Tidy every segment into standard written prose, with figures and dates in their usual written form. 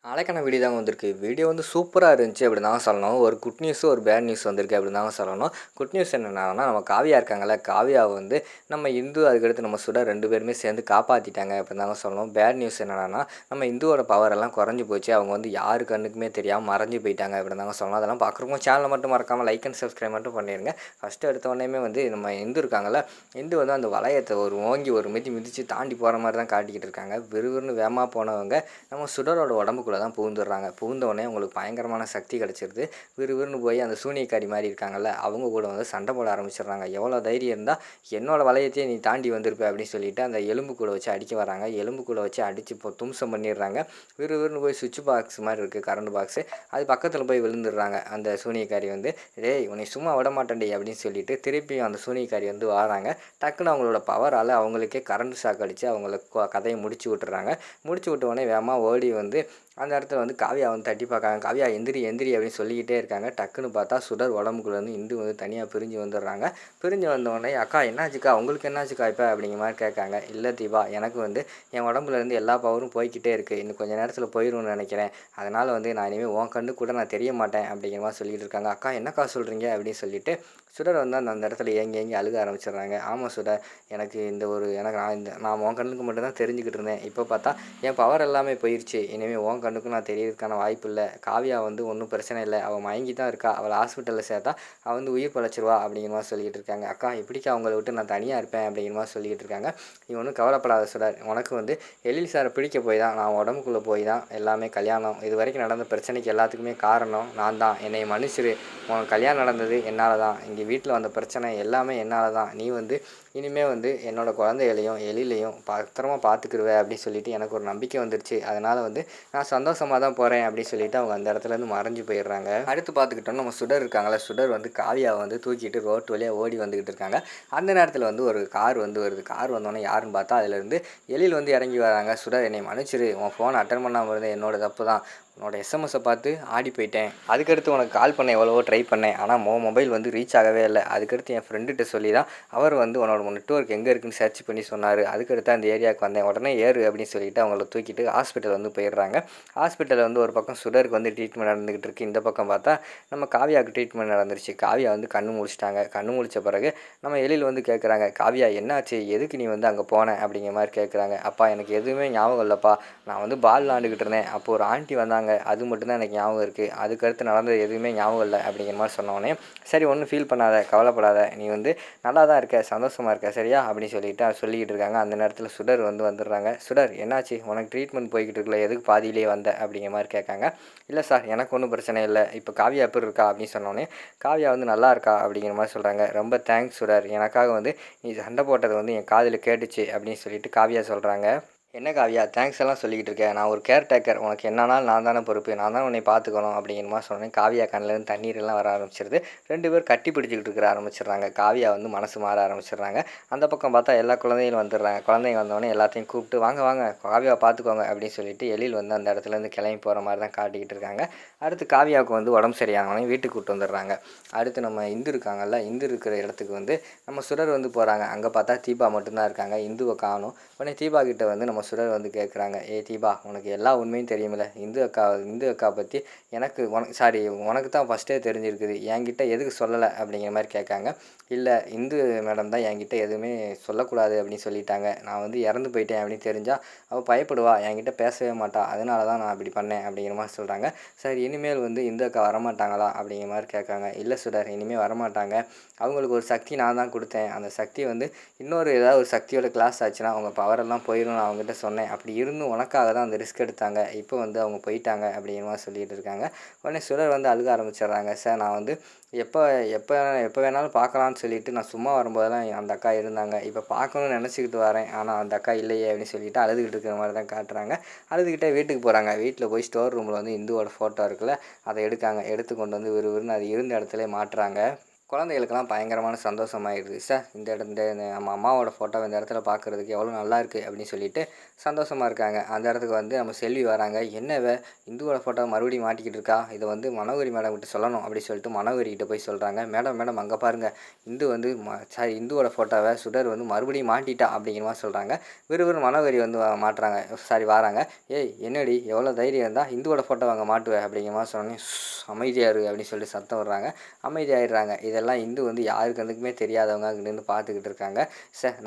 நாளைக்கான வீடியோ தாங்க வந்திருக்கு. வீடியோ வந்து சூப்பராக இருந்துச்சு அப்படின்னு தாங்க சொல்லணும். ஒரு குட் நியூஸும் ஒரு பேட் நியூஸ் வந்திருக்கு அப்படின்னு தாங்க சொல்லணும். குட் நியூஸ் என்னென்னா நம்ம காவியா இருக்காங்கல்ல, காவியாவை வந்து நம்ம இந்து அதுக்கடுத்து நம்ம சுடர் 2 பேருமே சேர்ந்து காப்பாற்றிட்டாங்க அப்படின்னு தாங்க சொல்லணும். பேட் நியூஸ் என்னென்னா நம்ம இந்துவோட பவர் எல்லாம் குறைஞ்சி போச்சு. அவங்க வந்து யாரு கண்ணுக்குமே தெரியாமல் மறைஞ்சு போயிட்டாங்க அப்படின்னு தாங்க சொல்லணும். அதெல்லாம் பார்க்குறவங்க சேனலை மட்டும் மறக்காமல் லைக் அண்ட் சப்ஸ்கிரைப் மட்டும் பண்ணிடுங்க. ஃபஸ்ட்டு எடுத்த உடனே வந்து நம்ம இந்து இருக்காங்கல்ல, இந்து வந்து அந்த வளையத்தை ஒரு ஓங்கி ஒரு மிதித்து தாண்டி போகிற மாதிரி தான் காட்டிக்கிட்டு இருக்காங்க. விறுவிறுன்னு வேகமாக போனவங்க நம்ம சுடரோட உடம்புக்குள்ள தான் புகுந்துடுறாங்க. புகுந்தோடனே அவங்களுக்கு பயங்கரமான சக்தி கிடச்சிருது. விறுவிறுன்னு போய் அந்த சூனியக்காரி மாதிரி இருக்காங்கல்ல, அவங்க கூட வந்து சண்டை போட ஆரம்பிச்சிடுறாங்க. எவ்வளோ தைரியம் இருந்தால் என்னோட வளையத்தையே நீ தாண்டி வந்திருப்ப அப்படின்னு சொல்லிட்டு அந்த எலும்பு கூட வச்சு அடிக்க வராங்க. எலும்பு கூட வச்சு அடித்து இப்போ தும்சம் பண்ணிடுறாங்க. விறுவிறுன்னு போய் சுவிட்ச் பாக்ஸ் மாதிரி இருக்குது, கரண்ட் பாக்ஸு, அது பக்கத்தில் போய் விழுந்துடுறாங்க. அந்த சூனியக்காரி வந்து டேய் உன்னை சும்மா விட மாட்டேன்டி அப்படின்னு சொல்லிட்டு திருப்பியும் அந்த சூனியக்காரி வந்து வராங்க. டக்குன்னு அவங்களோட பவரால் அவங்களுக்கே கரண்ட் ஷாக் அடித்து அவங்கள கதையை முடிச்சு விட்டுறாங்க. முடிச்சு விட்ட உடனே வேகமாக ஓடி வந்து அந்த இடத்துல வந்து காவியா வந்து தட்டி பார்க்காங்க. காவியா எந்திரி எந்திரி அப்படின்னு சொல்லிக்கிட்டே இருக்காங்க. டக்குன்னு பார்த்தா சுடர் உடம்புக்குள்ளேருந்து இந்து வந்து தனியாக பிரிஞ்சு வந்துடுறாங்க. பிரிஞ்சு வந்தோடனே அக்கா என்னாச்சுக்கா, உங்களுக்கு என்னாச்சுக்கா இப்போ அப்படிங்கிற மாதிரி கேட்காங்க. இல்லை தீபா, எனக்கு வந்து என் உடம்புலேருந்து எல்லா பவரும் போய்கிட்டே இருக்குது, இன்னும் கொஞ்சம் நேரத்தில் போயிடும்னு நினைக்கிறேன், அதனால் வந்து நான் இனிமேல் உன் கண்ணு கூட நான் தெரிய மாட்டேன் அப்படிங்கிற மாதிரி சொல்லிட்டு இருக்காங்க. அக்கா என்னக்கா சொல்கிறீங்க அப்படின்னு சொல்லிட்டு சுடர் வந்து அந்த இடத்துல ஏங்கி ஏங்கி அழுக ஆரம்பிச்சிடுறாங்க. ஆமாம் சுடர், எனக்கு நான் உன் கண்ணுக்கு மட்டும்தான் தெரிஞ்சுக்கிட்டு இருந்தேன். இப்போ பார்த்தா என் பவர் எல்லாமே போயிடுச்சு. இனிமேல் உன் கண்ணுக்கும் நான் தெரியறதுக்கான வாய்ப்பு இல்லை. காவியா வந்து ஒன்றும் பிரச்சனை இல்லை, அவள் மயங்கி தான் இருக்கா, அவளை ஹாஸ்பிட்டலில் சேர்த்தா அவள் வந்து உயிர் பழச்சிருவா அப்படிங்கிற மாதிரி சொல்லிக்கிட்டு இருக்காங்க. அக்கா எப்படிக்கா அவங்கள விட்டு நான் தனியாக இருப்பேன் அப்படிங்கிற மாதிரி சொல்லிக்கிட்டு இருக்காங்க. நீ ஒன்றும் கவலைப்படாத சுடர், உனக்கு வந்து எழில் சாரை பிடிக்க போய் தான், நான் உடம்புக்குள்ளே போய் தான் எல்லாமே கல்யாணம், இது வரைக்கும் நடந்த பிரச்சனைக்கு எல்லாத்துக்குமே காரணம் நான் தான், என்னை மன்னிச்சிரு, உனக்கு கல்யாணம் நடந்தது என்னால் தான், இங்கே வீட்டில் வந்த பிரச்சனை எல்லாமே என்னால் தான், நீ வந்து இனிமேல் வந்து என்னோடய குழந்தைகளையும் எழிலையும் பத்திரமா பார்த்துக்கிருவேன் அப்படின்னு சொல்லிட்டு எனக்கு ஒரு நம்பிக்கை வந்துடுச்சு. அதனால் வந்து நான் சந்தோஷமாக தான் போகிறேன் அப்படின்னு சொல்லிட்டு அவங்க அந்த இடத்துலேருந்து மறைஞ்சு போயிடுறாங்க. அடுத்து பார்த்துக்கிட்டோம் நம்ம சுடர் இருக்காங்களா, சுடர் வந்து காவியாவை வந்து தூக்கிட்டு ரோட்டு வழியாக ஓடி வந்துக்கிட்டு இருக்காங்க. அந்த நேரத்தில் வந்து ஒரு கார் வந்து வருது. கார் வந்தோடனே யாருன்னு பார்த்தா அதுலேருந்து எழில் வந்து இறங்கி வராங்க. சுடர் என்னை மன்னிச்சிரு, உன் ஃபோன் அட்டன் பண்ணாமல் இருந்தது என்னோட தப்பு தான், உன்னோட எஸ்எம்எஸை பார்த்து ஆடி போயிட்டேன், அதுக்கடுத்து உனக்கு கால் பண்ண எவ்வளவோ ட்ரை பண்ணேன், ஆனால் மொபைல் வந்து ரீச் ஆகவே இல்லை, அதுக்கடுத்து என் ஃப்ரெண்டுகிட்ட சொல்லி தான் அவர் வந்து உன்னோட நெட்வொர்க் எங்கே இருக்குன்னு சர்ச் பண்ணி சொன்னார், அதுக்கடுத்து அந்த ஏரியாவுக்கு வந்தேன், உடனே ஏறு அப்படின்னு சொல்லிட்டு அவங்கள தூக்கிட்டு ஹாஸ்பிட்டல் வந்து போயிடுறாங்க. ஹாஸ்பிட்டலில் வந்து ஒரு பக்கம் சுடருக்கு வந்து ட்ரீட்மெண்ட் நடந்துக்கிட்டு இருக்குது. இந்த பக்கம் பார்த்தா நம்ம காவியாவுக்கு ட்ரீட்மெண்ட் நடந்துருச்சு. காவியா வந்து கண்ணு முழிச்சிட்டாங்க. கண்ணு முழிச்ச பிறகு நம்ம எழில் வந்து கேட்குறாங்க, காவியா என்னாச்சு, எதுக்கு நீ வந்து அங்கே போனேன் அப்படிங்கிற மாதிரி கேட்குறாங்க. அப்பா எனக்கு எதுவுமே ஞாபகம் இல்லைப்பா, நான் வந்து பால் விளாண்டுக்கிட்டு இருந்தேன், அப்போது ஒரு ஆண்டி வந்தாங்க, அது மட்டும்தான் எனக்கு ஞாபகம் இருக்குது, அதுக்கடுத்து நடந்தது எதுவுமே ஞாபகம் இல்லை அப்படிங்கிற மாதிரி சொன்னோடனே சரி ஒன்றும் ஃபீல் பண்ணாத, கவலைப்படாத, நீ வந்து நல்லா தான் இருக்க, சந்தோஷமாக இருக்க சரியா அப்படின்னு சொல்லிட்டு சொல்லிக்கிட்டு இருக்காங்க. அந்த நேரத்தில் சுடர் வந்து வந்துடுறாங்க. சுடர் என்னாச்சு, உனக்கு ட்ரீட்மெண்ட் போய்கிட்டு இருக்குல்ல, எதுக்கு பாதியிலே வந்த அப்படிங்கிற மாதிரி கேட்காங்க. இல்லை சார் எனக்கு ஒன்றும் பிரச்சனை இல்லை, இப்போ காவியா எப்படி இருக்கா அப்படின்னு சொன்னோடனே காவியா வந்து நல்லா இருக்கா அப்படிங்கிற மாதிரி சொல்கிறாங்க. ரொம்ப தேங்க்ஸ் சுடர், எனக்காக வந்து நீ சண்டை போட்டது வந்து என் காதில் கேட்டுச்சு அப்படின்னு சொல்லிட்டு காவியா சொல்கிறாங்க. என்ன காவியா தேங்க்ஸ் எல்லாம் சொல்லிக்கிட்டு இருக்கேன், நான் ஒரு கேர்டேக்கர், உனக்கு என்னன்னாலும் நான் தானே பொறுப்பு, நான் தான் உன்னை பார்த்துக்கணும் அப்படிங்கிற மாதிரி சொன்னேன். காவியா கண்ணிலேருந்து தண்ணீரெல்லாம் வர ஆரம்பிச்சிருது. 2 பேர் கட்டி பிடிச்சிக்கிட்டு இருக்கிற ஆரம்பிச்சிடுறாங்க. காவியா வந்து மனசு மாற ஆரம்பிச்சிடுறாங்க. அந்த பக்கம் பார்த்தா எல்லா குழந்தைகளும் வந்துடுறாங்க. குழந்தைங்க வந்தோடனே எல்லாத்தையும் கூப்பிட்டு வாங்க வாங்க காவியாவை பார்த்துக்கோங்க அப்படின்னு சொல்லிட்டு எழில் வந்து அந்த இடத்துலேருந்து கிளம்பி போகிற மாதிரி தான் காட்டிக்கிட்டு இருக்காங்க. அடுத்து காவியாவுக்கு வந்து உடம்பு சரியானவனே வீட்டுக்கு கூப்பிட்டு வந்துடுறாங்க. அடுத்து நம்ம இந்து இருக்காங்கல்ல, இந்து இருக்கிற இடத்துக்கு வந்து நம்ம சுடர் வந்து போகிறாங்க. அங்கே பார்த்தா தீபா மட்டும்தான் இருக்காங்க, இந்துவை காணும். உடனே தீபா கிட்ட வந்து நம்ம சுடர் வந்து கேட்குறாங்க, ஏ தீபா உனக்கு எல்லா உண்மையும் தெரியுமில்ல, இந்து அக்கா பற்றி எனக்கு உனக்கு தான் ஃபஸ்ட்டே தெரிஞ்சிருக்குது, என்கிட்ட எதுக்கு சொல்லலை அப்படிங்கிற மாதிரி கேட்காங்க. இல்லை இந்து மேடம் தான் என்கிட்ட எதுவுமே சொல்லக்கூடாது அப்படின்னு சொல்லிட்டாங்க, நான் வந்து இறந்து போயிட்டேன் அப்படின்னு தெரிஞ்சால் அவள் பயப்படுவா, என்கிட்ட பேசவே மாட்டா, அதனால தான் நான் அப்படி பண்ணேன் அப்படிங்கிற மாதிரி சொல்கிறாங்க. சரி இனிமேல் வந்து இந்து அக்கா வரமாட்டாங்களா அப்படிங்கிற மாதிரி கேட்காங்க. இல்லை சுடர் இனிமேல் வரமாட்டாங்க, அவங்களுக்கு ஒரு சக்தி நான் தான் கொடுத்தேன், அந்த சக்தி வந்து இன்னொரு ஏதாவது ஒரு சக்தியோட கிளாஸ் ஆச்சுன்னா அவங்க பவரெல்லாம் போயிடும் நான் அவங்ககிட்ட சொன்னேன், அப்படி இருந்தும் உனக்காக தான் அந்த ரிஸ்க் எடுத்தாங்க, இப்போ வந்து அவங்க போயிட்டாங்க அப்படிங்கிற மாதிரி சொல்லிகிட்டு இருக்காங்க. உடனே சுடர் வந்து அழுக ஆரம்பிச்சிடுறாங்க. சார் நான் வந்து எப்போ எப்போ எப்போ வேணாலும் பார்க்கலான்னு சொல்லிட்டு நான் சும்மா வரும்போதெல்லாம் அந்த அக்கா இருந்தாங்க, இப்போ பார்க்கணுன்னு நினச்சிக்கிட்டு வரேன், ஆனால் அந்த அக்கா இல்லையே அப்படின்னு சொல்லிட்டு அழுதுகிட்டு இருக்கிற மாதிரி தான் காட்டுறாங்க. அழுதுகிட்டே வீட்டுக்கு போகிறாங்க. வீட்டில் போய் ஸ்டோர் ரூமில் வந்து இந்துவோட ஃபோட்டோ இருக்குல்ல, அதை எடுத்து கொண்டு வந்து விறுவிறுன்னு அது இருந்த இடத்துல மாட்டுறாங்க. குழந்தைகளுக்கெல்லாம் பயங்கரமான சந்தோஷமாயிடுது. இந்த இடம் நம்ம அம்மாவோட ஃபோட்டோவ இந்த இடத்துல பார்க்குறதுக்கு எவ்வளோ நல்லாயிருக்கு அப்படின்னு சொல்லிட்டு சந்தோஷமா இருக்காங்க. அந்த இடத்துக்கு வந்து நம்ம செல்வி வராங்க. "என்ன இவ இந்துவோட ஃபோட்டோவ மறுபடியும் மாட்டிக்கிட்டு இருக்கா? இத வந்து மனோகரி மேடம் கிட்ட சொல்லணும்." அப்படின்னு சொல்லிட்டு மனோகரி கிட்ட போய் சொல்றாங்க. "மேடம் மேடம் அங்க பாருங்க. இந்து வந்து இந்துவோட ஃபோட்டோவ சுடர் வந்து மறுபடியும் மாட்டிட்டா." அப்படிங்கிற மாரி சொல்றாங்க. விறுவிறுன்னு மனோகரி வந்து மாட்றாங்க. வாராங்க. "ஏய் என்னடி எவ்வளோ தைரியம் இருந்தா இந்துவோட ஃபோட்டோவ அங்க மாட்டுவ?" அப்படிங்கிற மாரி சொன்னோனே, "அமைதியா இரு" அப்படின்னு சொல்லி சத்தம் விடுறாங்க. அமைதியாயிடுறாங்க. இதெல்லாம் இந்து வந்து யாரு கண்ணுக்குமே தெரியாதவங்க அங்க நின்னு பார்த்துக்கிட்டு இருக்காங்க.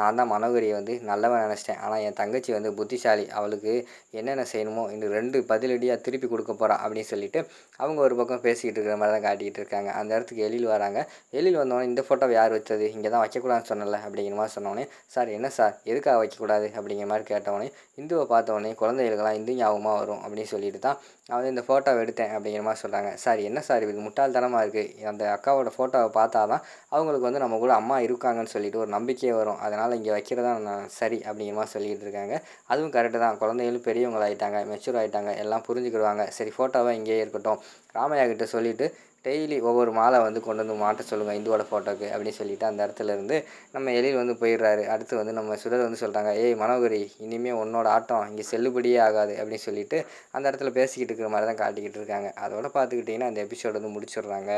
நான் தான் மனோகரிய வந்து நல்லவன் நெனச்சிட்டேன். ஆனா என் தங்கச்சி வந்து புத்திசாலி. அவளுக்கு என்னென்ன செய்யணுமோ இன்னும் 2 பதிலடியா திருப்பி குடுக்க போறா அப்படின்னு சொல்லிட்டு, அவங்க ஒரு பக்கம் பேசிக்கிட்டு இருக்கிற மாரி தான் காட்டிக்கிட்டு இருக்காங்க. அந்த இடத்துக்கு எழில் வராங்க. எழில் வந்தோனே, "இந்த ஃபோட்டோவ யார் வச்சது? இங்க தான் வைக்கக்கூடாதுன்னு சொன்னேன்ல." அப்படிங்கிற மாரி சொன்னோனே, "சார் என்ன சார்? எதுக்காக வைக்கக்கூடாது?" அப்படிங்கிற மாரி கேட்டவுனே, இந்துவ பார்த்தவுனே குழந்தைகளுக்கெல்லாம் இந்து ஞாபகமா வரும் அப்படின்னு சொல்லிட்டு தான் நான் வந்து இந்த ஃபோட்டோவ எடுத்தேன் அப்படிங்கிற மாரி சொல்றாங்க. "சார் என்ன சார் இது முட்டாள்தனமா இருக்கு. அந்த அக்காவோட ஃபோட்டோவ பார்த்தா தான் அவங்களுக்கு வந்து நம்ம கூட அம்மா இருக்காங்கன்னு சொல்லிட்டு ஒரு நம்பிக்கையே வரும். அதனால் இங்கே வைக்கிறது தான் சரி." அப்படிங்கிற மாரி சொல்லிக்கிட்டு இருக்காங்க. அதுவும் கரெக்டு தான். குழந்தைகளும் பெரியவங்களாயிட்டாங்க, மெச்சூர் ஆயிட்டாங்க, எல்லாம் புரிஞ்சுக்கிடுவாங்க. சரி ஃபோட்டோவா இங்கேயே இருக்கட்டும். ராமையா கிட்ட சொல்லிவிட்டு டெய்லி ஒவ்வொரு மாலை வந்து கொண்டு வந்து மாட்ட சொல்லுங்கள் இந்துவோட ஃபோட்டோக்கு அப்படின்னு சொல்லிட்டு அந்த இடத்துல இருந்து நம்ம எழில் வந்து போயிடுறாரு. அடுத்து வந்து நம்ம சுடர் வந்து சொல்கிறாங்க, "ஏய் மனோகரி இனிமேல் உன்னோட ஆட்டம் இங்கே செல்லுபடியே ஆகாது." அப்படின்னு சொல்லிட்டு அந்த இடத்துல பேசிக்கிட்டு இருக்கிற மாதிரி தான் காட்டிக்கிட்டு இருக்காங்க. அதோட பார்த்துக்கிட்டிங்கன்னா அந்த எபிசோடு வந்து முடிச்சிடுறாங்க.